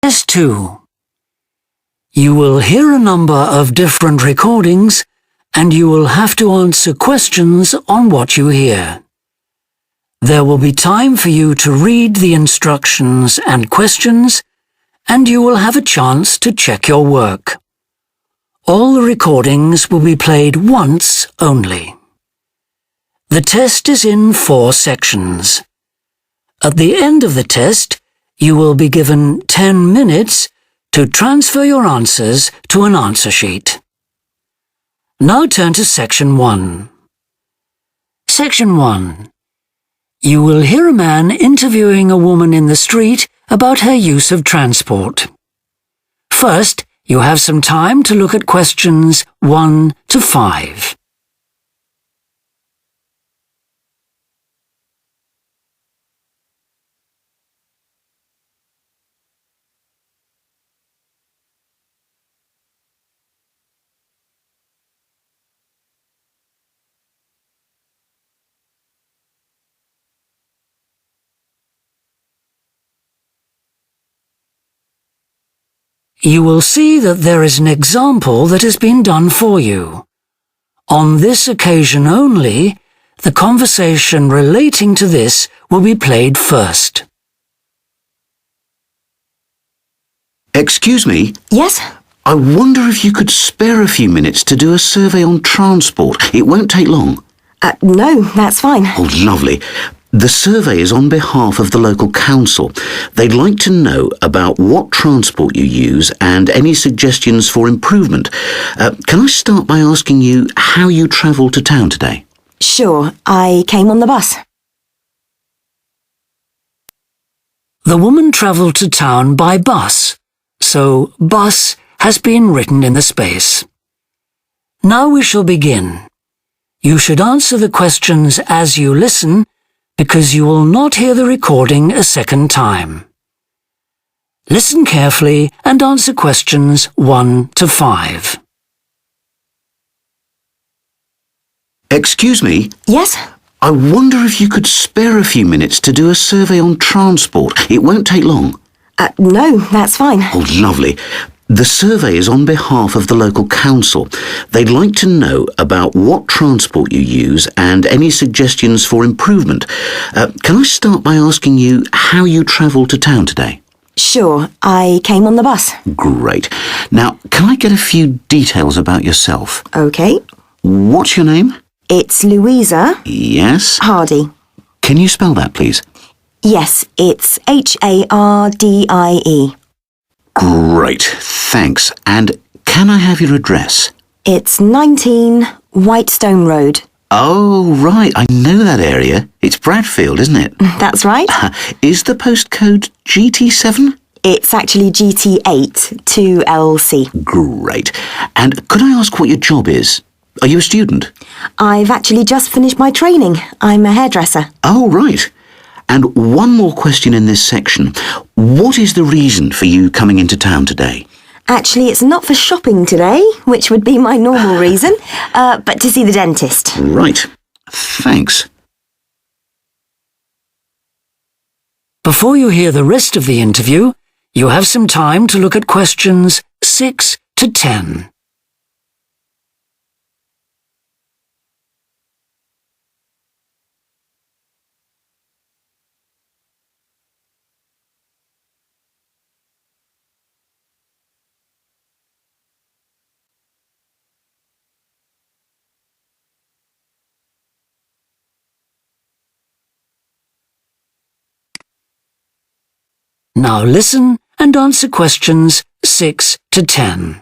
Test 2. You will hear a number of different recordings and you will have to answer questions on what you hear. There will be time for you to read the instructions and questions, and you will have a chance to check your work. All the recordings will be played once only. The test is in 4 sections. At the end of the test, you will be given 10 minutes to transfer your answers to an answer sheet. Now turn to Section 1. Section 1. You will hear a man interviewing a woman in the street about her use of transport. First, you have some time to look at questions 1 to 5. You will see that there is an example that has been done for you. On this occasion only, the conversation relating to this will be played first. Excuse me? Yes? I wonder if you could spare a few minutes to do a survey on transport. It won't take long. No, that's fine. Oh, lovely. The survey is on behalf of the local council. They'd like to know about what transport you use and any suggestions for improvement. Can I start by asking you how you travelled to town today? Sure, I came on the bus. The woman travelled to town by bus, so bus has been written in the space. Now we shall begin. You should answer the questions as you listen, because you will not hear the recording a second time. Listen carefully and answer questions 1 to 5. Excuse me? Yes? I wonder if you could spare a few minutes to do a survey on transport. It won't take long. No, that's fine. Oh, lovely. The survey is on behalf of the local council. They'd like to know about what transport you use and any suggestions for improvement. Can I start by asking you how you travelled to town today? Sure, I came on the bus. Great. Now, can I get a few details about yourself? OK. What's your name? It's Louisa. Yes? Hardy. Can you spell that, please? Yes, it's Hardie. Great, thanks. And can I have your address? It's 19 Whitestone Road. Oh, right, I know that area. It's Bradfield, isn't it? That's right. Is the postcode GT7? It's actually GT8 2LC. Great. And could I ask what your job is? Are you a student? I've actually just finished my training. I'm a hairdresser. Oh, right. And one more question in this section. What is the reason for you coming into town today? Actually, it's not for shopping today, which would be my normal reason, but to see the dentist. Right. Thanks. Before you hear the rest of the interview, you have some time to look at questions 6 to 10. Now listen and answer questions 6 to 10.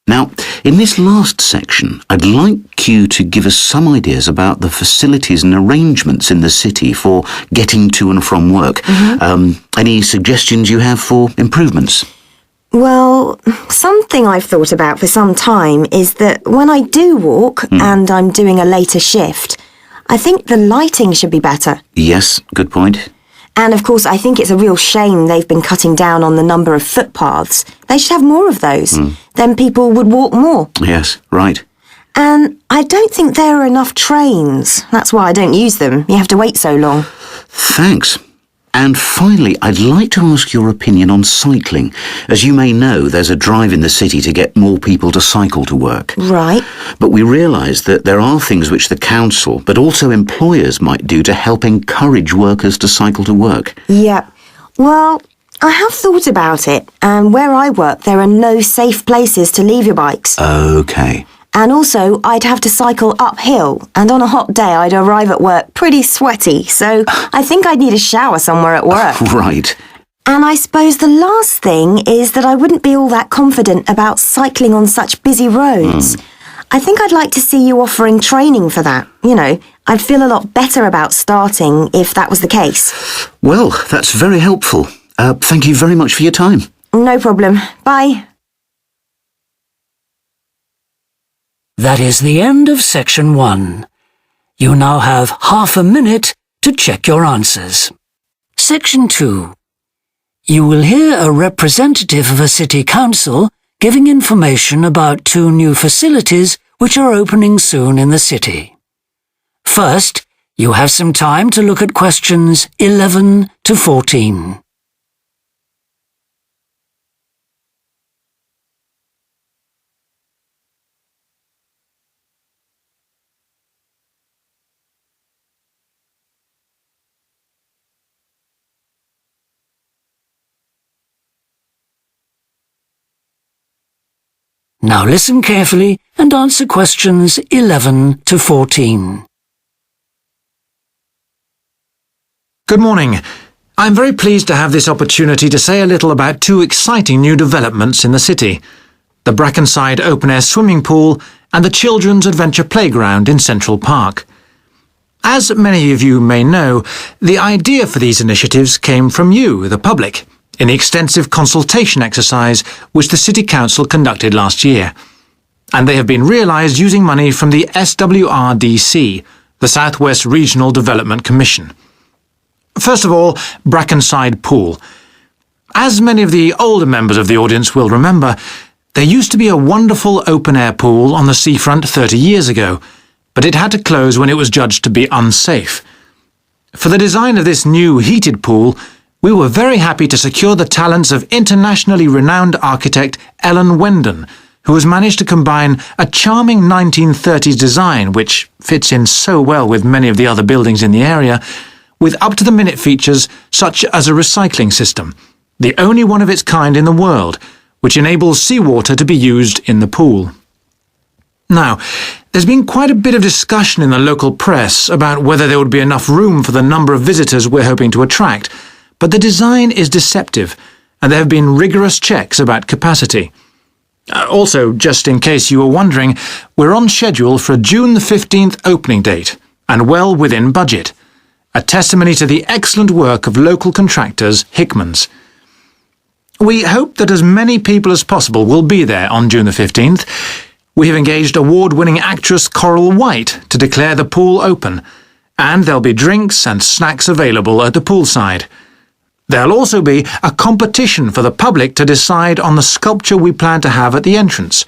Now, in this last section, I'd like you to give us some ideas about the facilities and arrangements in the city for getting to and from work. Any suggestions you have for improvements? Well, something I've thought about for some time is that when I do walk and I'm doing a later shift, I think the lighting should be better. Yes, good point. And of course, I think it's a real shame they've been cutting down on the number of footpaths. They should have more of those. Then people would walk more. Yes, right. And I don't think there are enough trains. That's why I don't use them. You have to wait so long. Thanks. And finally, I'd like to ask your opinion on cycling. As you may know, there's a drive in the city to get more people to cycle to work. Right. But we realise that there are things which the council, but also employers, might do to help encourage workers to cycle to work. Yeah. Well, I have thought about it, and where I work, there are no safe places to leave your bikes. OK. And also, I'd have to cycle uphill, and on a hot day, I'd arrive at work pretty sweaty, so I think I'd need a shower somewhere at work. Right. And I suppose the last thing is that I wouldn't be all that confident about cycling on such busy roads. I think I'd like to see you offering training for that. You know, I'd feel a lot better about starting if that was the case. Well, that's very helpful. Thank you very much for your time. No problem. Bye. That is the end of section 1. You now have half a minute to check your answers. Section 2. You will hear a representative of a city council giving information about 2 new facilities which are opening soon in the city. First, you have some time to look at questions 11 to 14. Now listen carefully and answer questions 11 to 14. Good morning. I'm very pleased to have this opportunity to say a little about 2 exciting new developments in the city: the Brackenside open-air swimming pool and the Children's Adventure Playground in Central Park. As many of you may know, the idea for these initiatives came from you, the public, in the extensive consultation exercise which the City Council conducted last year. And they have been realised using money from the SWRDC, the South West Regional Development Commission. First of all, Brackenside Pool. As many of the older members of the audience will remember, there used to be a wonderful open-air pool on the seafront 30 years ago, but it had to close when it was judged to be unsafe. For the design of this new heated pool, we were very happy to secure the talents of internationally renowned architect Ellen Wendon, who has managed to combine a charming 1930s design, which fits in so well with many of the other buildings in the area, with up-to-the-minute features such as a recycling system, the only one of its kind in the world, which enables seawater to be used in the pool. Now, there's been quite a bit of discussion in the local press about whether there would be enough room for the number of visitors we're hoping to attract, but the design is deceptive, and there have been rigorous checks about capacity. Also, just in case you were wondering, we're on schedule for a June the 15th opening date, and well within budget, a testimony to the excellent work of local contractors Hickman's. We hope that as many people as possible will be there on June the 15th. We have engaged award-winning actress Coral White to declare the pool open, and there'll be drinks and snacks available at the poolside. There'll also be a competition for the public to decide on the sculpture we plan to have at the entrance.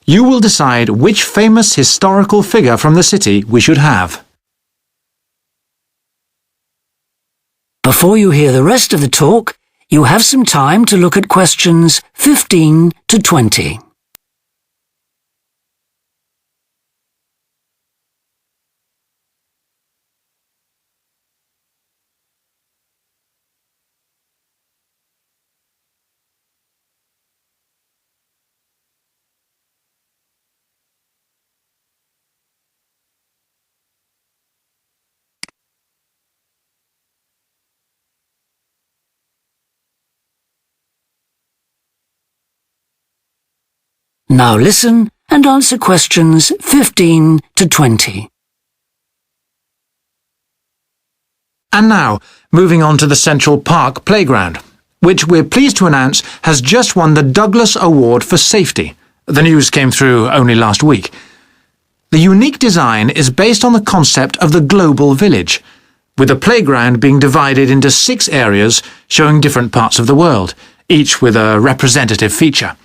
You will decide which famous historical figure from the city we should have. Before you hear the rest of the talk, you have some time to look at questions 15 to 20. Now listen and answer questions 15 to 20. And now, moving on to the Central Park Playground, which we're pleased to announce has just won the Douglas Award for Safety. The news came through only last week. The unique design is based on the concept of the global village, with the playground being divided into 6 areas showing different parts of the world, each with a representative feature.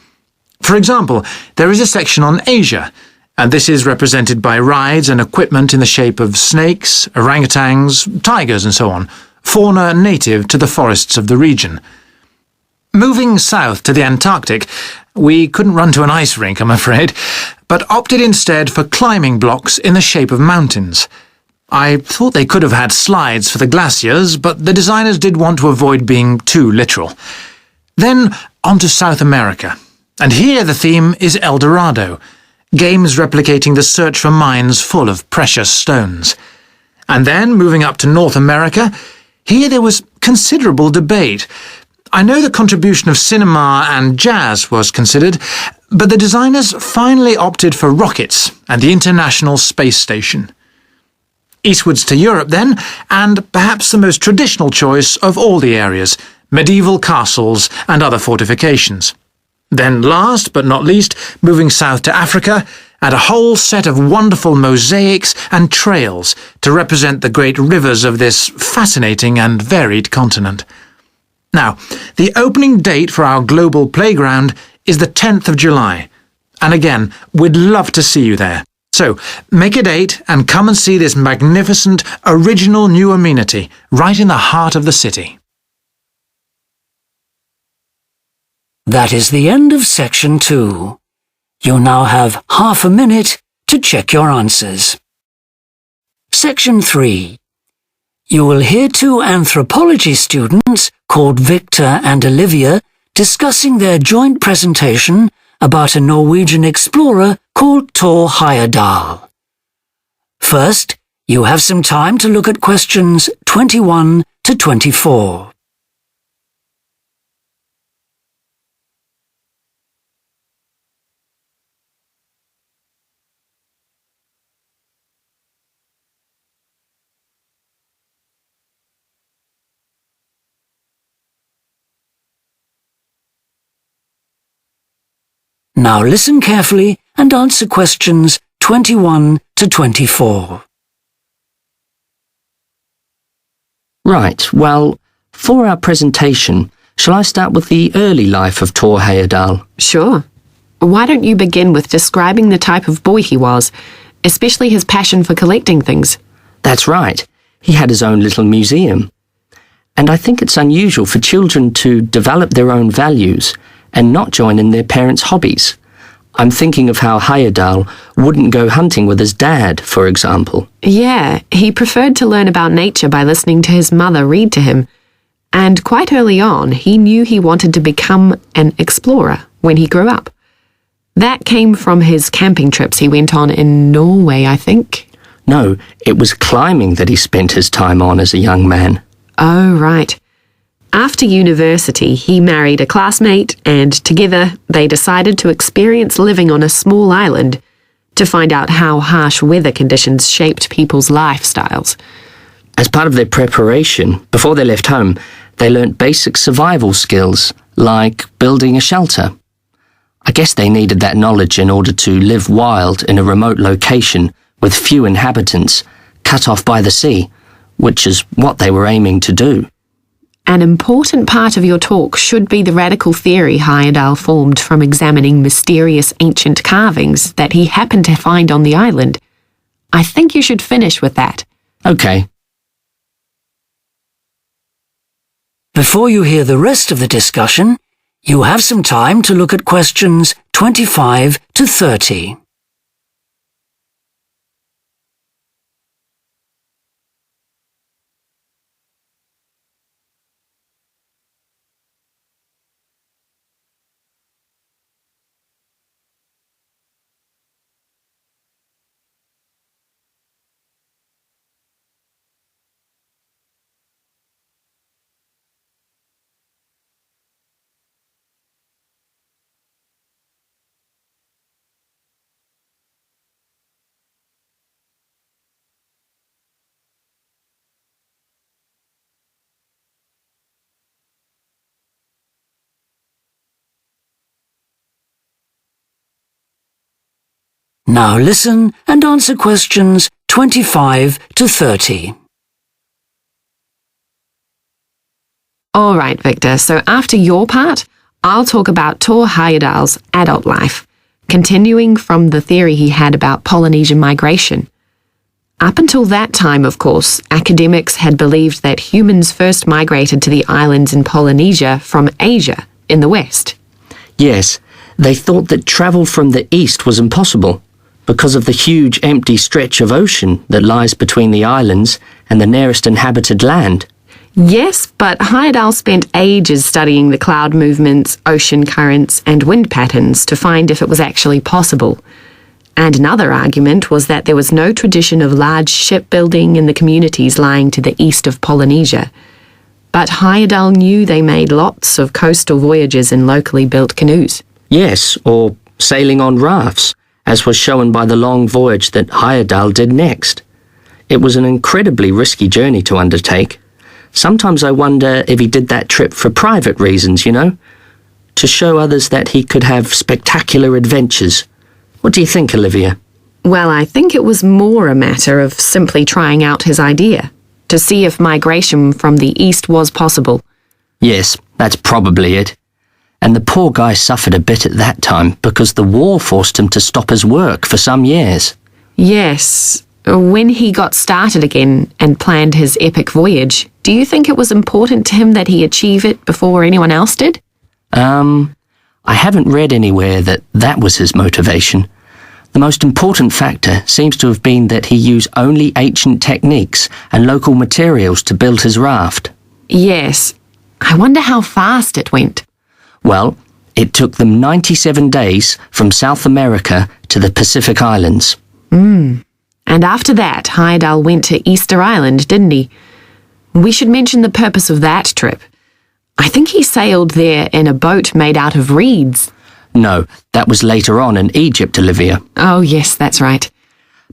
For example, there is a section on Asia, and this is represented by rides and equipment in the shape of snakes, orangutans, tigers and so on, fauna native to the forests of the region. Moving south to the Antarctic, we couldn't run to an ice rink, I'm afraid, but opted instead for climbing blocks in the shape of mountains. I thought they could have had slides for the glaciers, but the designers did want to avoid being too literal. Then on to South America, and here the theme is El Dorado, games replicating the search for mines full of precious stones. And then, moving up to North America, here there was considerable debate. I know the contribution of cinema and jazz was considered, but the designers finally opted for rockets and the International Space Station. Eastwards to Europe then, and perhaps the most traditional choice of all the areas, medieval castles and other fortifications. Then last but not least, moving south to Africa, and a whole set of wonderful mosaics and trails to represent the great rivers of this fascinating and varied continent. Now, the opening date for our global playground is the 10th of July, and again, we'd love to see you there. So, make a date and come and see this magnificent, original new amenity right in the heart of the city. That is the end of section 2. You now have half a minute to check your answers. Section 3. You will hear 2 anthropology students called Victor and Olivia discussing their joint presentation about a Norwegian explorer called Thor Heyerdahl. First, you have some time to look at questions 21 to 24. Now listen carefully and answer questions 21 to 24. Right, well, for our presentation, shall I start with the early life of Thor Heyerdahl? Sure. Why don't you begin with describing the type of boy he was, especially his passion for collecting things? That's right. He had his own little museum. And I think it's unusual for children to develop their own values and not join in their parents' hobbies. I'm thinking of how Heyerdahl wouldn't go hunting with his dad, for example. Yeah, he preferred to learn about nature by listening to his mother read to him. And quite early on, he knew he wanted to become an explorer when he grew up. That came from his camping trips he went on in Norway, I think. No, it was climbing that he spent his time on as a young man. Oh, right. After university, he married a classmate, and together they decided to experience living on a small island to find out how harsh weather conditions shaped people's lifestyles. As part of their preparation, before they left home, they learnt basic survival skills, like building a shelter. I guess they needed that knowledge in order to live wild in a remote location with few inhabitants, cut off by the sea, which is what they were aiming to do. An important part of your talk should be the radical theory Heyerdahl formed from examining mysterious ancient carvings that he happened to find on the island. I think you should finish with that. Okay. Before you hear the rest of the discussion, you have some time to look at questions 25 to 30. Now listen and answer questions 25 to 30. All right, Victor, so after your part, I'll talk about Thor Heyerdahl's adult life, continuing from the theory he had about Polynesian migration. Up until that time, of course, academics had believed that humans first migrated to the islands in Polynesia from Asia in the west. Yes, they thought that travel from the east was impossible because of the huge empty stretch of ocean that lies between the islands and the nearest inhabited land. Yes, but Heyerdahl spent ages studying the cloud movements, ocean currents, and wind patterns to find if it was actually possible. And another argument was that there was no tradition of large shipbuilding in the communities lying to the east of Polynesia. But Heyerdahl knew they made lots of coastal voyages in locally built canoes. Yes, or sailing on rafts, as was shown by the long voyage that Heyerdahl did next. It was an incredibly risky journey to undertake. Sometimes I wonder if he did that trip for private reasons, you know? To show others that he could have spectacular adventures. What do you think, Olivia? Well, I think it was more a matter of simply trying out his idea, to see if migration from the east was possible. Yes, that's probably it. And the poor guy suffered a bit at that time because the war forced him to stop his work for some years. Yes. When he got started again and planned his epic voyage, do you think it was important to him that he achieve it before anyone else did? I haven't read anywhere that that was his motivation. The most important factor seems to have been that he used only ancient techniques and local materials to build his raft. Yes. I wonder how fast it went. Well, it took them 97 days from South America to the Pacific Islands. And after that, Heyerdahl went to Easter Island, didn't he? We should mention the purpose of that trip. I think he sailed there in a boat made out of reeds. No, that was later on in Egypt, Olivia. Oh, yes, that's right.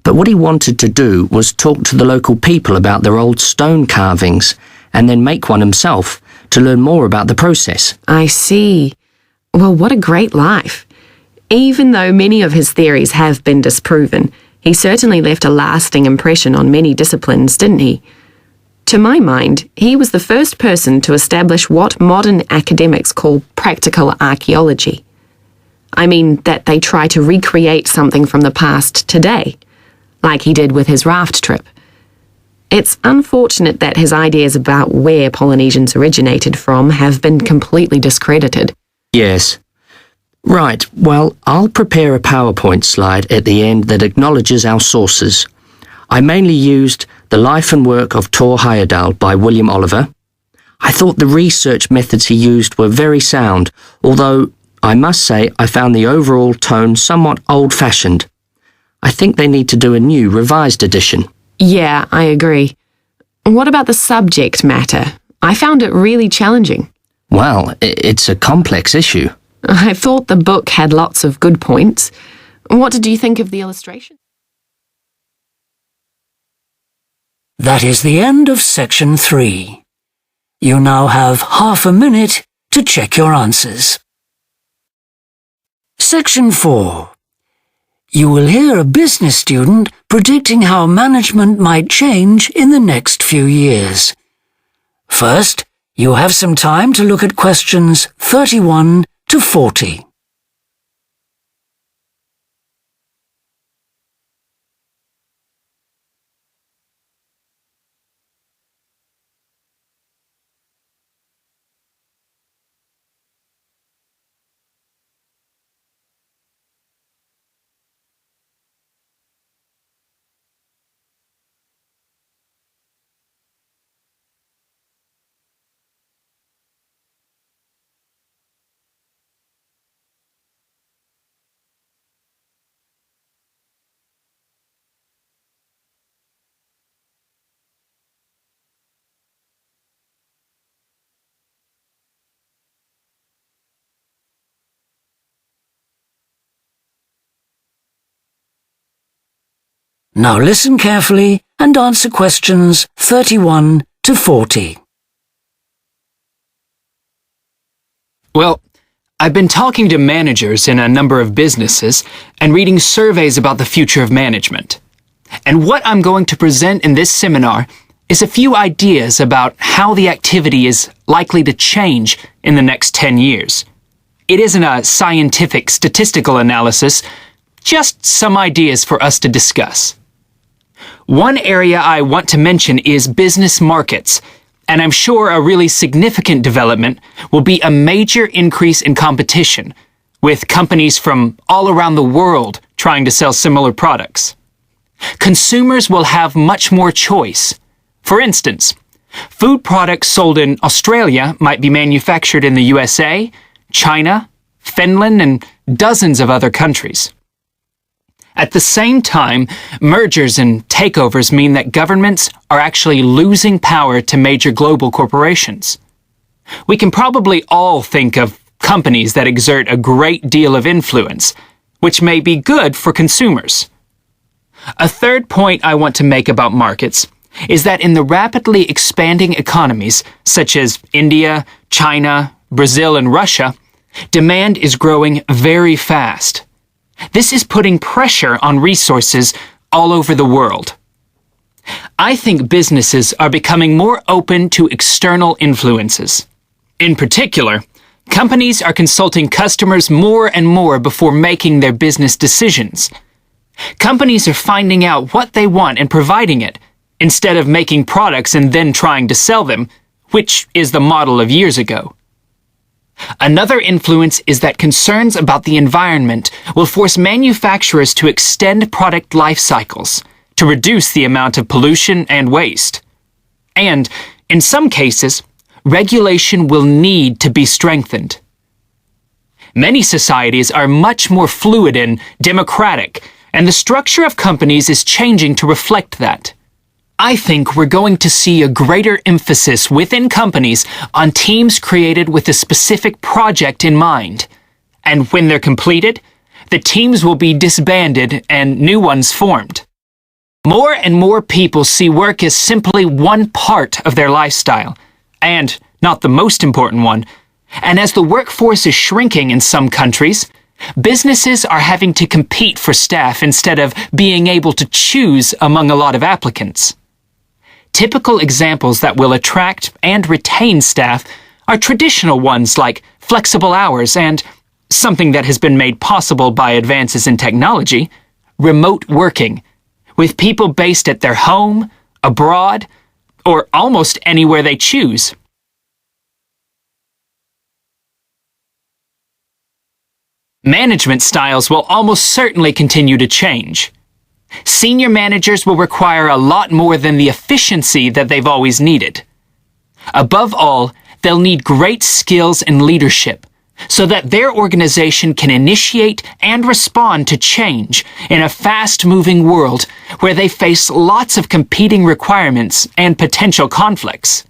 But what he wanted to do was talk to the local people about their old stone carvings and then make one himself to learn more about the process. I see. Well, what a great life. Even though many of his theories have been disproven, he certainly left a lasting impression on many disciplines, didn't he? To my mind, he was the first person to establish what modern academics call practical archaeology. I mean, that they try to recreate something from the past today, like he did with his raft trip. It's unfortunate that his ideas about where Polynesians originated from have been completely discredited. Yes. Right, well, I'll prepare a PowerPoint slide at the end that acknowledges our sources. I mainly used The Life and Work of Thor Heyerdahl by William Oliver. I thought the research methods he used were very sound, although I must say I found the overall tone somewhat old-fashioned. I think they need to do a new, revised edition. Yeah, I agree. What about the subject matter? I found it really challenging. Well, it's a complex issue. I thought the book had lots of good points. What did you think of the illustration? That is the end of section 3. You now have half a minute to check your answers. Section 4. You will hear a business student predicting how management might change in the next few years. First, you have some time to look at questions 31 to 40. Now listen carefully and answer questions 31 to 40. Well, I've been talking to managers in a number of businesses and reading surveys about the future of management. And what I'm going to present in this seminar is a few ideas about how the activity is likely to change in the next 10 years. It isn't a scientific statistical analysis, just some ideas for us to discuss. One area I want to mention is business markets, and I'm sure a really significant development will be a major increase in competition, with companies from all around the world trying to sell similar products. Consumers will have much more choice. For instance, food products sold in Australia might be manufactured in the USA, China, Finland, and dozens of other countries. At the same time, mergers and takeovers mean that governments are actually losing power to major global corporations. We can probably all think of companies that exert a great deal of influence, which may be good for consumers. A third point I want to make about markets is that in the rapidly expanding economies, such as India, China, Brazil, and Russia, demand is growing very fast. This is putting pressure on resources all over the world. I think businesses are becoming more open to external influences. In particular, companies are consulting customers more and more before making their business decisions. Companies are finding out what they want and providing it, instead of making products and then trying to sell them, which is the model of years ago. Another influence is that concerns about the environment will force manufacturers to extend product life cycles to reduce the amount of pollution and waste. And, in some cases, regulation will need to be strengthened. Many societies are much more fluid and democratic, and the structure of companies is changing to reflect that. I think we're going to see a greater emphasis within companies on teams created with a specific project in mind. And when they're completed, the teams will be disbanded and new ones formed. More and more people see work as simply one part of their lifestyle, and not the most important one. And as the workforce is shrinking in some countries, businesses are having to compete for staff instead of being able to choose among a lot of applicants. Typical examples that will attract and retain staff are traditional ones like flexible hours and, something that has been made possible by advances in technology, remote working, with people based at their home, abroad, or almost anywhere they choose. Management styles will almost certainly continue to change. Senior managers will require a lot more than the efficiency that they've always needed. Above all, they'll need great skills in leadership, so that their organization can initiate and respond to change in a fast-moving world where they face lots of competing requirements and potential conflicts.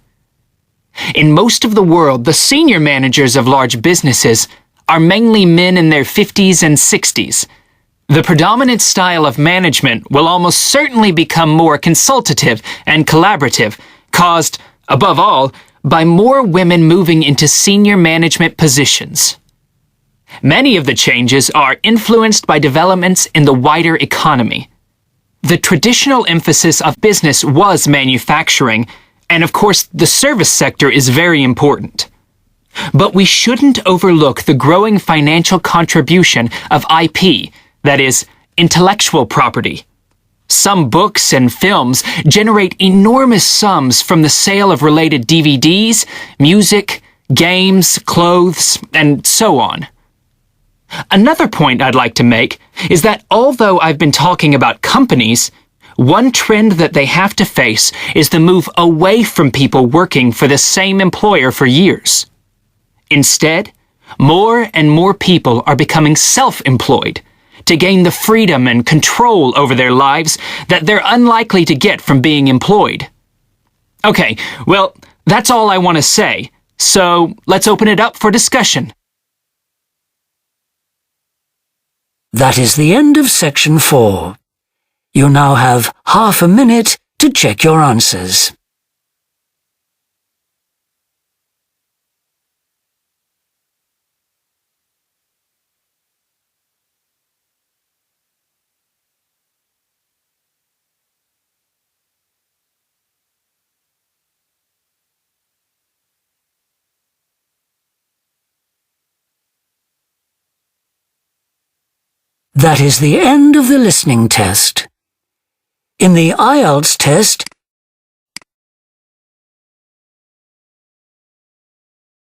In most of the world, the senior managers of large businesses are mainly men in their 50s and 60s. The predominant style of management will almost certainly become more consultative and collaborative, caused, above all, by more women moving into senior management positions. Many of the changes are influenced by developments in the wider economy. The traditional emphasis of business was manufacturing, and of course the service sector is very important. But we shouldn't overlook the growing financial contribution of IP, that is, intellectual property. Some books and films generate enormous sums from the sale of related DVDs, music, games, clothes, and so on. Another point I'd like to make is that although I've been talking about companies, one trend that they have to face is the move away from people working for the same employer for years. Instead, more and more people are becoming self-employed to gain the freedom and control over their lives that they're unlikely to get from being employed. Okay, well, that's all I want to say, so let's open it up for discussion. That is the end of section 4. You now have half a minute to check your answers. That is the end of the listening test. In the IELTS test,